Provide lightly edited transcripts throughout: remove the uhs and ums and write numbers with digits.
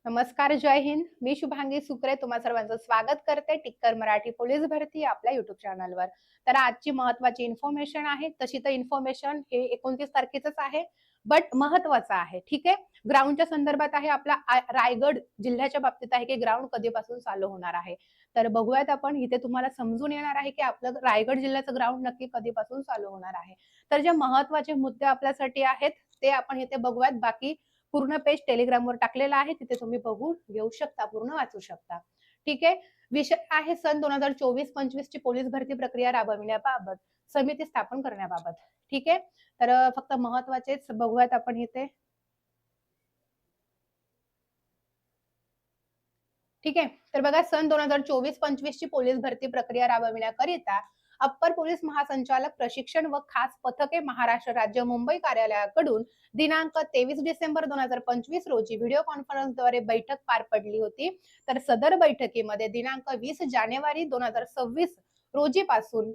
नमस्कार, जय हिंद. मी शुभांगी सुक्रे तुम्हा सर्वांचं स्वागत करते टिक्कर मराठी पोलीस भरती आपल्या युट्यूब चॅनलवर. तर आजची महत्वाची इन्फॉर्मेशन आहे. तशी तर इन्फॉर्मेशन हे 29 तारखेचंच आहे, बट महत्वाचं आहे. ठीक आहे. ग्राउंडच्या संदर्भात आहे. आपला रायगड जिल्ह्याच्या बाबतीत आहे की ग्राउंड कधीपासून चालू होणार आहे. तर बघूयात आपण इथे तुम्हाला समजून येणार आहे की आपलं रायगड जिल्ह्याचं ग्राउंड नक्की कधीपासून चालू होणार आहे. तर जे महत्वाचे मुद्दे आपल्यासाठी आहेत ते आपण इथे बघूयात. बाकी पूर्ण पेज टेलिग्रामवर टाकलेला आहे, तिथे तुम्ही बघून घेऊ शकता, पूर्ण वाचू शकता. ठीक आहे. विषय आहे सन 2024-25 ची पोलीस भरती प्रक्रिया राबविण्याबाबत समिती स्थापन करण्याबाबत. ठीक आहे. तर फक्त महत्वाचेच बघूयात आपण इथे. ठीक आहे. तर बघा, सन 2024-25 ची पोलीस भरती प्रक्रिया राबविण्याकरिता अप्पर पोलीस महासंचालक प्रशिक्षण व खास पथके महाराष्ट्र राज्य मुंबई कार्यालयाकडून दिनांक 23 डिसेंबर 2025 रोजी व्हिडिओ कॉन्फरन्सद्वारे बैठक पार पडली होती. तर सदर बैठकीमध्ये दिनांक 20 जानेवारी 2026 रोजीपासून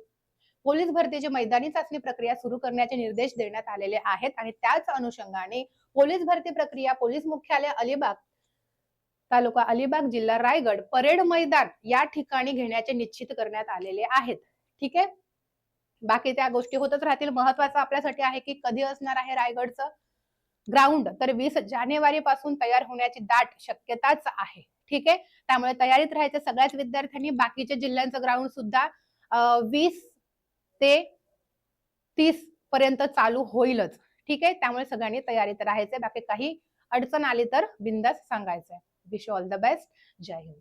पोलीस भरतीची मैदानी चाचणी प्रक्रिया सुरू करण्याचे निर्देश देण्यात आलेले आहेत आणि त्याच अनुषंगाने पोलीस भरती प्रक्रिया पोलीस मुख्यालय अलिबाग तालुका अलिबाग जिल्हा रायगड परेड मैदान या ठिकाणी घेण्याचे निश्चित करण्यात आलेले आहेत. ठीक आहे. बाकी त्या गोष्टी होतच राहतील. महत्वाचं आपल्यासाठी आहे की कधी असणार आहे रायगडचं ग्राउंड, तर 20 जानेवारी पासून तयार होण्याची दाट शक्यताच आहे. ठीक आहे. त्यामुळे तयारीत राहायचं सगळ्याच विद्यार्थ्यांनी. बाकीच्या जिल्ह्यांचं ग्राउंड सुद्धा 20 ते 30 पर्यंत चालू होईलच. ठीक आहे. त्यामुळे सगळ्यांनी तयारीत राहायचंय. बाकी काही अडचण आली तर बिंदास सांगायचंय. Wish all the best. जय हिंद.